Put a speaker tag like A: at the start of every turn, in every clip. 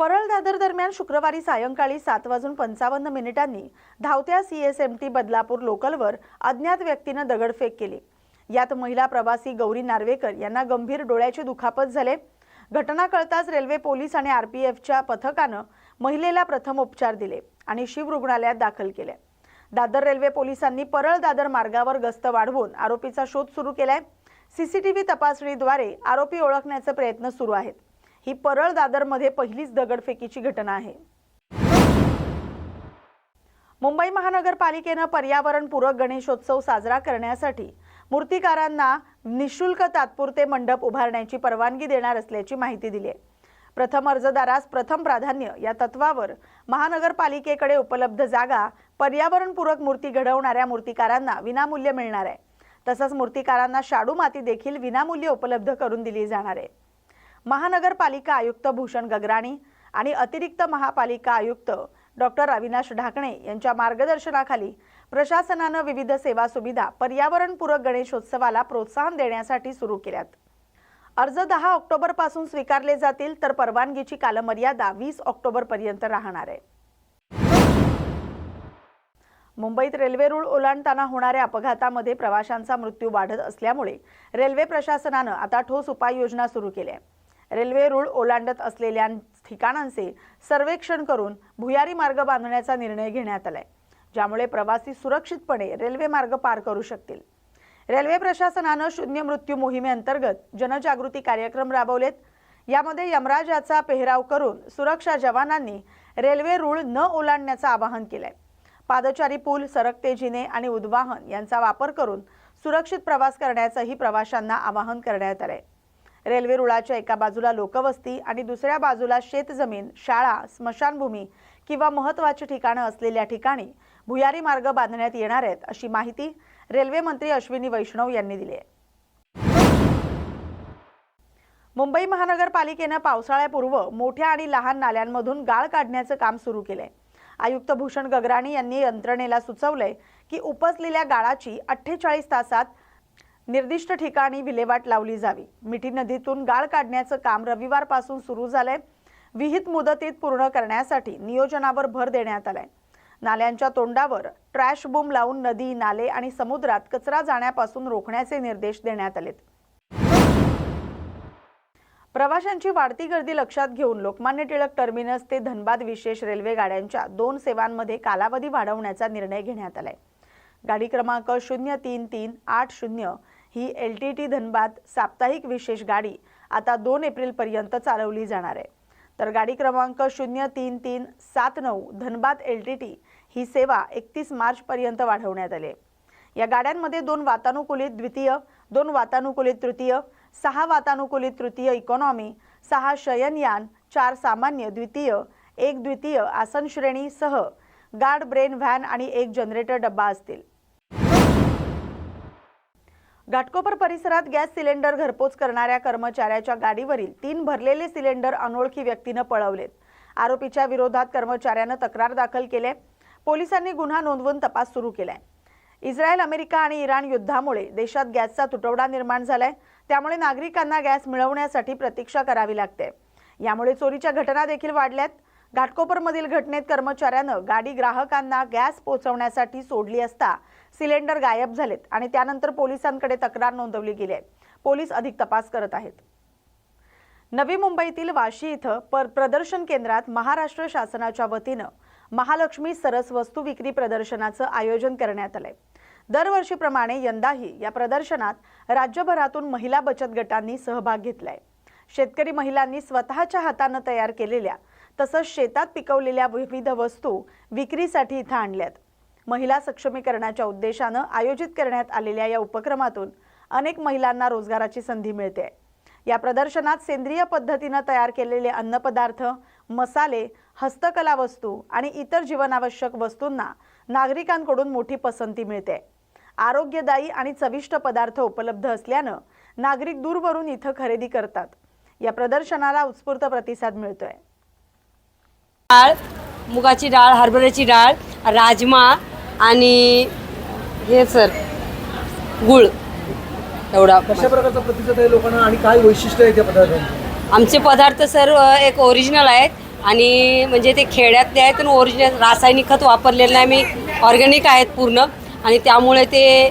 A: परळ दादर दरम्यान शुक्रवारी सायंकाळी 7:55 धावत्या CSMT बदलापूर लोकलवर अज्ञात व्यक्तीने दगडफेक केली। यात महिला प्रवासी गौरी नार्वेकर यांना गंभीर डोळ्याची दुखापत झाले। घटना कळताच रेल्वे पोलीस आणि RPFच्या पथकाने महिलेला प्रथम उपचार दिले आणि शिव रुग्णालयात दाखल केले। दादर रेल्वे पोलिसांनी परळ दादर मार्गावर गस्त वाढवून आरोपीचा शोध सुरू केलाय। CCTV तपासणीद्वारे आरोपी ओळखण्याचे प्रयत्न सुरू आहेत। ही परळ दादरमध्ये पहिलीच दगडफेकीची घटना आहे। मुंबई महानगरपालिकेने पर्यावरणपूरक गणेशोत्सव साजरा करण्यासाठी मूर्तिकारांना निशुल्क तात्पुरते मंडप उभारण्याची परवानगी देणार असल्याची माहिती दिली आहे। प्रथम अर्जदारास प्रथम प्राधान्य या तत्वावर महानगरपालिकेकडे उपलब्ध जागा पर्यावरणपूरक मूर्ती घडवणाऱ्या मूर्तिकारांना विनामूल्य मिळणार आहे। तसंच मूर्तिकारांना शाडू माती देखील विनामूल्य उपलब्ध करून दिली जाणार आहे। महानगरपालिका आयुक्त भूषण गगराणी आणि अतिरिक्त महापालिका आयुक्त डॉक्टर अविनाश ढाकणे यांच्या मार्गदर्शनाखाली प्रशासनाने विविध सेवा सुविधा पर्यावरणपूरक गणेशोत्सवाला प्रोत्साहन देण्यासाठी सुरू केल्यात। अर्ज 10 ऑक्टोबर पासून स्वीकारले जातील तर परवानगीची कालमर्यादा 20 ऑक्टोबर पर्यंत राहणार आहे। मुंबईत रेल्वे रूळ ओलांडताना होणाऱ्या अपघातामध्ये प्रवाशांचा मृत्यू वाढत असल्यामुळे रेल्वे प्रशासनाने आता ठोस उपाययोजना सुरू केली आहे। रेल्वे रूळ ओलांडत असलेल्या ठिकाणांचे सर्वेक्षण करून भुयारी मार्ग बांधण्याचा निर्णय घेण्यात आलाय, ज्यामुळे प्रवासी सुरक्षितपणे रेल्वे मार्ग पार करू शकतील। रेल्वे प्रशासनाने शून्य मृत्यू मोहिमेअंतर्गत जनजागृती कार्यक्रम राबवलेत। यामध्ये यमराजाचा पेहराव करून सुरक्षा जवानांनी रेल्वे रूळ न ओलांडण्याचं आवाहन केलंय। पादचारी पूल, सरकते जिने आणि उद्वाहन यांचा वापर करून सुरक्षित प्रवास करण्याचंही प्रवाशांना आवाहन करण्यात आलंय। रेल्वे रुळाच्या एका बाजूला लोकवस्ती आणि दुसऱ्या बाजूला शेतजमीन, शाळा, स्मशानभूमी किंवा महत्त्वाची ठिकाणे असलेल्या ठिकाणी भुयारी मार्ग बांधण्यात येणार आहेत, अशी माहिती रेल्वे मंत्री अश्विनी वैष्णव यांनी दिली आहे। मुंबई महानगरपालिकेने पावसाळ्यापूर्व मोठ्या आणि लहान नाल्यांमधून गाळ काढण्याचे काम सुरू केले। आयुक्त भूषण गगराणी यांनी यंत्रणेला सुचवले की उपसलेल्या गाळाची 48 तासात निर्दिष्ट ठिकाणी विल्हेवाट लावली जावी। मिठी नदीतून गाळ काढण्याचे काम रविवारपासून सुरू झाले। विहित मुदतीत पूर्ण करण्यासाठी नियोजनावर भर देण्यात आलाय। नाल्यांच्या तोंडावर ट्रॅश बूम लावून नदी, नाले आणि समुद्रात कचरा जाण्यापासून रोखण्याचे निर्देश देण्यात आलेत। प्रवाशांची वाढती गर्दी लक्षात घेऊन लोकमान्य टिळक टर्मिनस ते धनबाद विशेष रेल्वे गाड्यांच्या 2 सेवांमध्ये कालावधी वाढवण्याचा निर्णय घेण्यात आलाय। गाडी क्रमांक 03380 ही LTT धनबाद साप्ताहिक विशेष गाडी आता 2 एप्रिल पर्यंत चालवली जाणार आहे, तर गाडी क्रमांक 03379 धनबाद LTT ही सेवा 31 मार्च पर्यंत वाढवण्यात आली आहे। या गाड्यांमध्ये 2 वातानुकूलित द्वितीय, 2 वातानुकूलित तृतीय, 6 वातानुकूलित तृतीय इकॉनॉमी, 6 शयनयान, 4 सामान्य द्वितीय, 1 द्वितीय आसन श्रेणी सह गार्ड ब्रेन व्हॅन आणि 1 जनरेटर डब्बा असतील। घाटकोपर परिसरात गॅस सिलेंडर घरपोच करणाऱ्या कर्मचाऱ्याच्या गाडीवरील 3 भरलेले सिलेंडर अनोळखी व्यक्तीने पळवलेत। आरोपीच्या विरोधात कर्मचाऱ्याने तक्रार दाखल केली। पोलिसांनी गुन्हा नोंदवून तपास सुरू केलाय। इस्रायल, अमेरिका आणि इराण युद्धामुळे देशात गॅसचा तुटवडा निर्माण झालाय, त्यामुळे नागरिकांना गॅस मिळवण्यासाठी प्रतीक्षा करावी लागते। यामुळे चोरीच्या घटना देखील वाढल्यात। घाटकोपरमधील घटनेत कर्मचाऱ्याने गाडी ग्राहकांना गॅस पोहोचवण्यासाठी सोडली असता सिलेंडर गायब झालेत आणि त्यानंतर पोलिसांकडे तक्रार नोंदवली गेली आहे। पोलीस अधिक तपास करत आहेत। नवी मुंबईतील वाशी इथं प्रदर्शन केंद्रात महाराष्ट्र शासनाच्या वतीने महालक्ष्मी सरस वस्तू विक्री प्रदर्शनाचं आयोजन करण्यात आलंय। दरवर्षीप्रमाणे यंदाही या प्रदर्शनात राज्यभरातून महिला बचत गटांनी सहभाग घेतलाय। शेतकरी महिलांनी स्वतःच्या हाताने तयार केलेल्या तसंच शेतात पिकवलेल्या विविध वस्तू विक्रीसाठी इथं आणल्यात। महिला सक्षमीकरणाच्या उद्देशाने आयोजित करण्यात आलेल्या या उपक्रमातून अनेक महिलांना रोजगाराची संधी मिळते। या प्रदर्शनात सेंद्रिय पद्धतीने तयार केलेले अन्नपदार्थ, मसाले, हस्तकला वस्तू आणि इतर जीवनावश्यक वस्तूंना नागरिकांकडून मोठी पसंती मिळते। आरोग्यदायी आणि चविष्ट पदार्थ उपलब्ध असल्याने नागरिक दूरवरून इथं खरेदी करतात। या प्रदर्शनाला उत्स्फूर्त प्रतिसाद मिळतोय।
B: डाळ, मुगाची डाळ, हरभऱ्याची डाळ, राजमा आणि हे सर गुळ एवढा।
C: कशा प्रकारचा प्रतिसाद आहे लोकांना आणि काय वैशिष्ट्य आहे त्या पदार्थांचे?
B: आमचे पदार्थ सर एक ओरिजिनल आहेत, आणि म्हणजे ते खेड्यातले आहेत आणि ओरिजिनल रासायनिक खत वापरलेलं नाही, मी ऑर्गॅनिक आहेत पूर्ण आणि त्यामुळे ते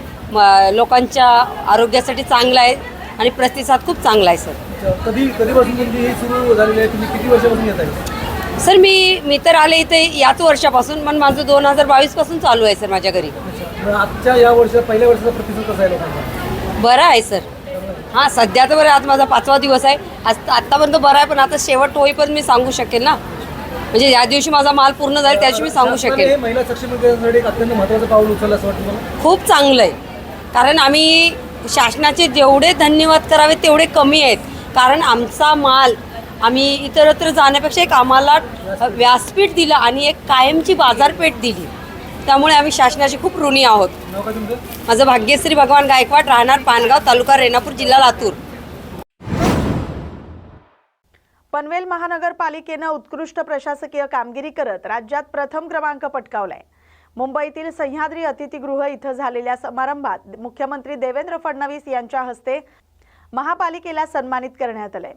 B: लोकांच्या आरोग्यासाठी चांगलं आहे आणि प्रतिसाद खूप चांगला आहे सर.
C: कधीपासून तुमची हे सुरू झालेली आहे? तुम्ही किती वर्षापासून येत आहे?
B: सर मी तर आले इथे याच वर्षापासून, पण माझं 2022 पासून चालू आहे सर माझ्या घरी.
C: आजच्या या पहिल्या वर्षाचा प्रतिसाद कसा आहे लोकांचा?
B: बरं आहे सर. हां, सध्या तर बरं, आज माझा 5वा दिवस आहे. आत्तापर्यंत बरं आहे, पण आता शेवट होईपर्यंत मी सांगू शकेल ना, म्हणजे या दिवशी माझा माल पूर्ण जाईल त्या दिवशी मी सांगू शकेल.
C: हे महिला सक्षमीकरणासाठी एक अत्यंत महत्त्वाचं पाऊल उचललं असं वाटतं मला.
B: खूप चांगलं आहे, कारण आम्ही शासनाचे जेवढे धन्यवाद करावे तेवढे कमी आहेत. कारण आमचा माल आम्ही इतरत्र जाण्यापेक्षा एक आम्हाला व्यासपीठ दिलं आणि एक कायमची बाजारपेठ दिली, त्यामुळे आम्ही शासनाचे खूप ऋणी आहोत.
C: नाव काय तुमचं?
B: माझं भाग्यश्री भगवान गायकवाड, राहणार पानगाव, तालुका रेणापूर, जिल्हा लातूर.
A: पनवेल महानगरपालिकेनं उत्कृष्ट प्रशासकीय कामगिरी करत राज्यात प्रथम क्रमांक पटकावलाय. मुंबईतील सह्याद्री अतिथीगृह इथं झालेल्या समारंभात मुख्यमंत्री देवेंद्र फडणवीस यांच्या हस्ते महापालिकेला सन्मानित करण्यात आले.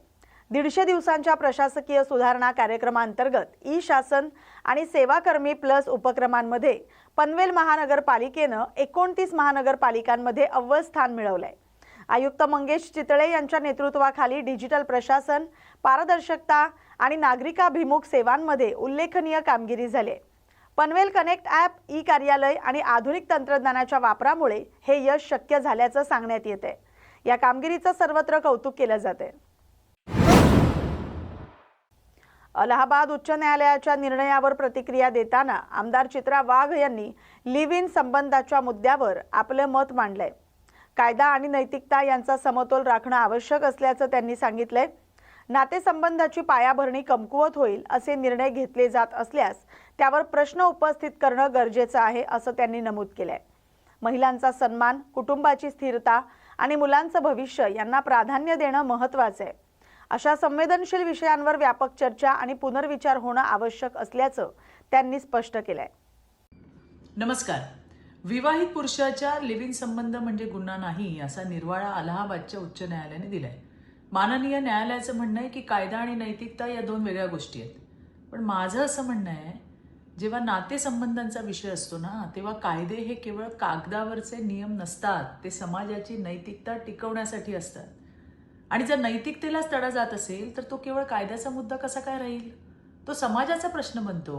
A: 150 दिवसांच्या प्रशासकीय सुधारणा कार्यक्रमांतर्गत ई शासन आणि सेवाकर्मी प्लस उपक्रमांमध्ये पनवेल महानगरपालिकेनं 29 महानगरपालिकांमध्ये अव्वल स्थान मिळवलंय. आयुक्त मंगेश चितळे यांच्या नेतृत्वाखाली डिजिटल प्रशासन, पारदर्शकता आणि नागरिकाभिमुख सेवांमध्ये उल्लेखनीय कामगिरी झाली. पनवेल कनेक्ट ॲप, ई कार्यालय आणि आधुनिक तंत्रज्ञानाच्या वापरामुळे हे यश शक्य झाल्याचं सांगण्यात येते. या कामगिरीचं सर्वत्र कौतुक केलं जाते. अलाहाबाद उच्च न्यायालयाच्या निर्णयावर प्रतिक्रिया देताना आमदार चित्रा वाघ यांनी लिव्ह इन संबंधाच्या मुद्द्यावर आपलं मत मांडलंय. कायदा आणि नैतिकता यांचा समतोल राखणं आवश्यक असल्याचं त्यांनी सांगितलंय. नातेसंबंधाची पायाभरणी कमकुवत होईल असे निर्णय घेतले जात असल्यास त्यावर प्रश्न उपस्थित करणं गरजेचं आहे असं त्यांनी नमूद केलंय. महिलांचा सन्मान, कुटुंबाची स्थिरता आणि मुलांचं भविष्य यांना प्राधान्य देणं महत्त्वाचं आहे. अशा संवेदनशील विषयांवर व्यापक चर्चा आणि पुनर्विचार होणं आवश्यक असल्याचं त्यांनी स्पष्ट केलंय.
D: नमस्कार. विवाहित पुरुषाच्या लिव्ह इन संबंध म्हणजे गुन्हा नाही असा निर्वाळा अलाहाबादच्या उच्च न्यायालयाने दिलाय. माननीय न्यायालयाचं म्हणणं आहे की कायदा आणि नैतिकता या दोन वेगळ्या गोष्टी आहेत. पण माझं असं म्हणणं आहे, जेव्हा नातेसंबंधांचा विषय असतो ना, तेव्हा कायदे हे केवळ कागदावरचे नियम नसतात, ते समाजाची नैतिकता टिकवण्यासाठी असतात. आणि जर नैतिकतेलाच तडा जात असेल तर तो केवळ कायद्याचा मुद्दा कसा काय राहील? तो समाजाचा प्रश्न बनतो.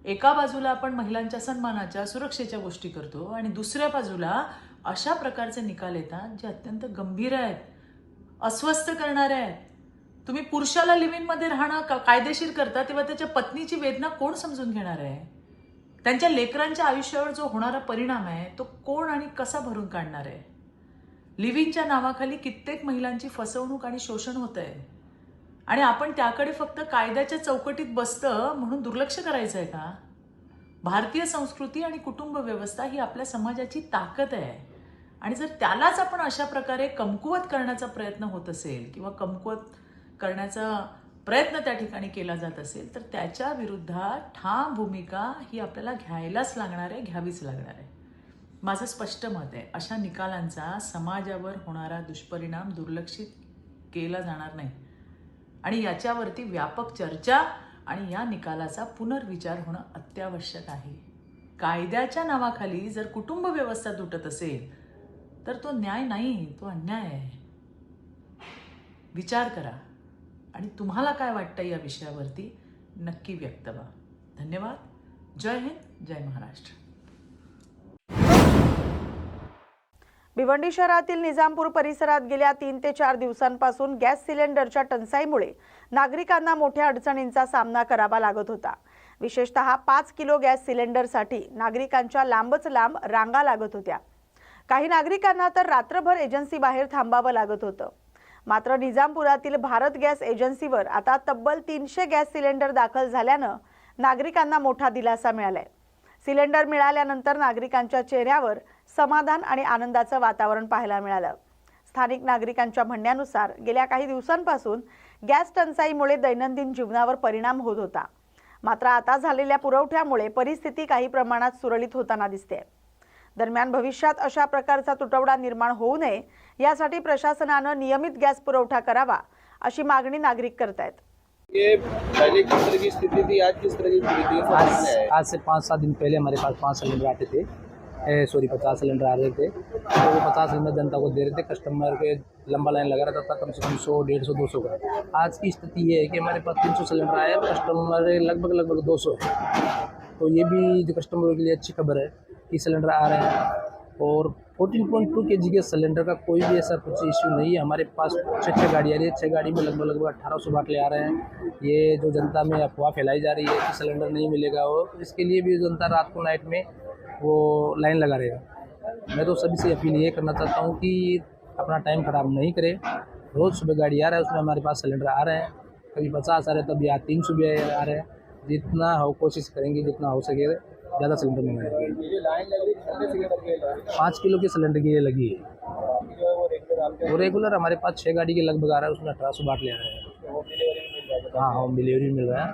D: एका बाजूला आपण महिलांच्या सन्मानाच्या, सुरक्षेच्या गोष्टी करतो आणि दुसऱ्या बाजूला अशा प्रकारचे निकाल येतात जे अत्यंत गंभीर आहेत, अस्वस्थ करणारे आहेत. तुम्ही पुरुषाला लिव्ह इन मध्ये राहणं कायदेशीर करता तेव्हा त्याच्या पत्नीची वेदना कोण समजून घेणार आहे? त्यांच्या लेकरांच्या आयुष्यावर जो होणारा परिणाम आहे तो कोण आणि कसा भरून काढणार आहे? लिव्ह इनच्या नावाखाली कित्येक महिलांची फसवणूक आणि शोषण होत आहे आणि आपण त्याकडे फक्त कायद्याच्या चौकटीत बसतं म्हणून दुर्लक्ष करायचं आहे का? भारतीय संस्कृती आणि कुटुंब व्यवस्था ही आपल्या समाजाची ताकद आहे आणि जर त्यालाच आपण अशा प्रकारे कमकुवत करण्याचा प्रयत्न होत असेल किंवा कमकुवत करण्याचा प्रयत्न त्या ठिकाणी केला जात असेल तर त्याच्या विरुद्धात ठाम भूमिका ही आपल्याला घ्यायलाच लागणार आहे, घ्यावीच लागणार आहे. माझं स्पष्ट मत आहे, अशा निकालांचा समाजावर होणारा दुष्परिणाम दुर्लक्षित केला जाणार नाही आणि याच्यावरती व्यापक चर्चा आणि या निकालाचा पुनर्विचार होणं अत्यावश्यक आहे. कायद्याच्या नावाखाली जर कुटुंब व्यवस्था तुटत असेल तर तो न्याय नाही, तो अन्याय आहे. विचार करा आणि तुम्हाला काय वाटतं या विषयावरती नक्की व्यक्त व्हा. धन्यवाद. जय हिंद, जय महाराष्ट्र.
A: भिवंडी शहरातील निजामपूर परिसरात गेल्या 3 ते 4 दिवसांपासून गॅस सिलेंडरच्या टंचाईमुळे नागरिकांना मोठ्या अडचणींचा सामना करावा लागत होता. विशेषतः 5 किलो गॅस सिलेंडरसाठी नागरिकांच्या लांबच लांब रांगा लागत होत्या. काही नागरिकांना तर रात्रभर एजन्सी बाहेर थांबावं लागत होतं. मात्र निजामपुरातील भारत गॅस एजन्सीवर आता तब्बल 300 गॅस सिलेंडर दाखल झाल्यानं नागरिकांना मोठा दिलासा मिळालाय. सिलेंडर मिळाल्यानंतर नागरिकांच्या चेहऱ्यावर समाधान आणि आनंदाचं वातावरण पाहायला मिळालं. स्थानिक नागरिकांच्या म्हणण्यानुसार गेल्या काही दिवसांपासून गॅस टंचाईमुळे दैनंदिन जीवनावर परिणाम होत होता. मात्र आता झालेल्या पुरवठ्यामुळे परिस्थिती काही प्रमाणात सुरळीत होताना दिसते. दरम्यान भविष्यात अशा प्रकारचा तुटवडा निर्माण होऊ नये यासाठी प्रशासनानं नियमित गॅस पुरवठा करावा अशी मागणी नागरिक करतायत.
C: ये पहले किस तरह की स्थिति थी, आज किस तरह की स्थिति थी?
E: आज से 5-7 दिन पहले हमारे पास 5 सिलेंडर आते थे, 50 सिलेंडर आ रहे थे, तो वो 50 सिलेंडर जनता को दे रहे थे। कस्टमर के लंबा लाइन लगा रहता था, कम से कम 100, 150, 200 का। आज की स्थिति ये है कि हमारे पास 300 सिलेंडर आए, कस्टमर लगभग 200 है। तो ये भी जो कस्टमरों के लिए अच्छी खबर है कि सिलेंडर आ रहे हैं। और 14.2 kg के सिलेंडर का कोई भी ऐसा कुछ इश्यू नहीं है। हमारे पास 6 गाड़ी आ रही है, 6 गाड़ी में लगभग 1800 बाटले आ रहे हैं। ये जो जनता में अफवाह फैलाई जा रही है कि सिलेंडर नहीं मिलेगा, वो इसके लिए भी जनता रात को नाइट में वो लाइन लगा रहेगा। मैं तो सभी से अपील ये करना चाहता हूँ कि अपना टाइम ख़राब नहीं करें। रोज़ सुबह गाड़ी आ रहा है, उसमें हमारे पास सिलेंडर आ रहे हैं। कभी 50 आ रहे हैं, तभी 300 भी आ रहे हैं। जितना हो कोशिश करेंगे, जितना हो सके ज़्यादा सिलेंडर मंगाएंगे।
C: ये लाइन लग रही है, कितने सिलेंडर की लाइन?
E: 5 किलो के सिलेंडर की ये लगी है। वो रेगुलर हमारे पास 6 गाड़ी के लगभग आ रहा है, उसमें 1800 बाटले आ रहे हैं।
C: होम डिलीवरी मिल जाएगा?
E: हाँ, होम डिलीवरी मिल रहा है।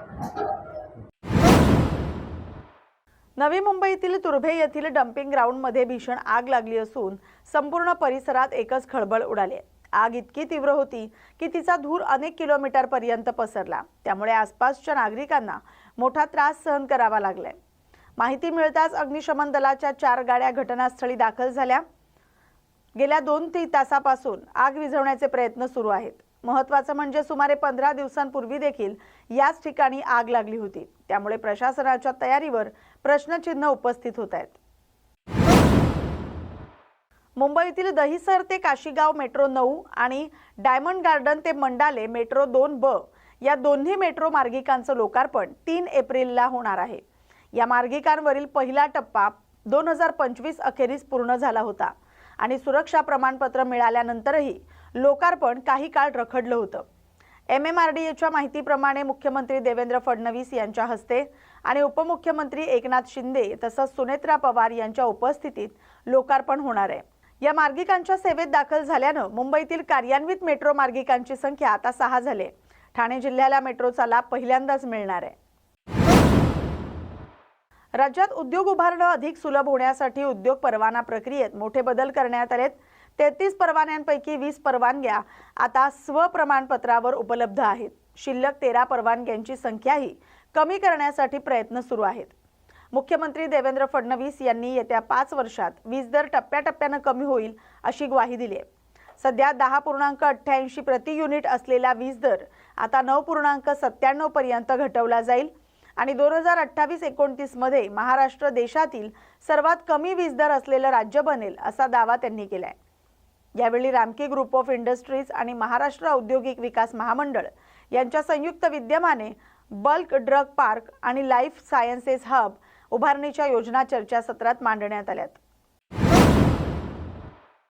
A: नवी मुंबईतील तुर्भे येथील डम्पिंग ग्राउंडमध्ये भीषण आग लागली असून संपूर्ण परिसरात एकच खळबळ उडाली आहे। आग इतकी तीव्र होती की तिचा धूर अनेक किलोमीटरपर्यंत पसरला, त्यामुळे आसपासच्या नागरिकांना मोठा त्रास सहन करावा लागलाय। माहिती मिळताच अग्निशमन दलाच्या 4 गाड्या घटनास्थळी दाखल झाल्या। गेल्या 2-3 तासापासून आग विझवण्याचे प्रयत्न सुरू आहेत। महत्त्वाचं म्हणजे सुमारे 15 दिवसांपूर्वी देखील याच ठिकाणी आग लागली होती, त्यामुळे प्रशासनाच्या तयारीवर प्रश्नचिन्ह उपस्थित होत आहेत। मुंबईतील दहिसर ते काशीगाव मेट्रो 9 आणि डायमंड गार्डन ते मंडाले मेट्रो 2B या दोन्ही मेट्रो मार्गिकांचं लोकार्पण 3 एप्रिलला होणार आहे। या मार्गिकांवरील पहिला टप्पा 2025 अखेरीस पूर्ण झाला होता आणि सुरक्षा प्रमाणपत्र मिळाल्यानंतरही लोकार्पण काही काळ रखडलं होतं। MMRDAच्या माहितीप्रमाणे मुख्यमंत्री देवेंद्र फडणवीस यांच्या हस्ते आणि उपमुख्यमंत्री एकनाथ शिंदे तसंच सुनेत्रा पवार यांच्या उपस्थितीत लोकार्पण होणार आहे। या मार्गिकांच्या सेवेत दाखल झाल्यानं मुंबईतील कार्यान्वित मेट्रो मार्गिकांची संख्या आता 6 झाली। ठाणे जिल्ह्याला मेट्रोचा लाभ पहिल्यांदाच मिळणार आहे। राज्यात उद्योग उभारणं अधिक सुलभ होण्यासाठी उद्योग परवाना प्रक्रियेत मोठे बदल करण्यात आलेत। 33 परवान्यांपैकी 20 परवानग्या आता स्वप्रमाणपत्रावर उपलब्ध आहेत। शिल्लक 13 परवानग्यांची संख्याही कमी करण्यासाठी प्रयत्न सुरू आहेत। मुख्यमंत्री देवेंद्र फडणवीस यांनी येत्या 5 वर्षात वीज दर टप्प्याटप्प्याने कमी होईल अशी ग्वाही दिली आहे। सध्या 10.88 प्रति युनिट असलेला वीज दर आता 9.97 पर्यंत घटवला जाईल आणि 2028-29 मध्ये महाराष्ट्र देशातील सर्वात कमी वीज दर असलेलं राज्य बनेल असा दावा त्यांनी केलाय। यावेळी रामकी ग्रुप ऑफ इंडस्ट्रीज आणि महाराष्ट्र औद्योगिक विकास महामंडळ यांच्या संयुक्त विद्यमाने बल्क ड्रग पार्क आणि लाईफ सायन्सेस हब उभारणीच्या योजना चर्चासत्रात मांडण्यात आल्यात।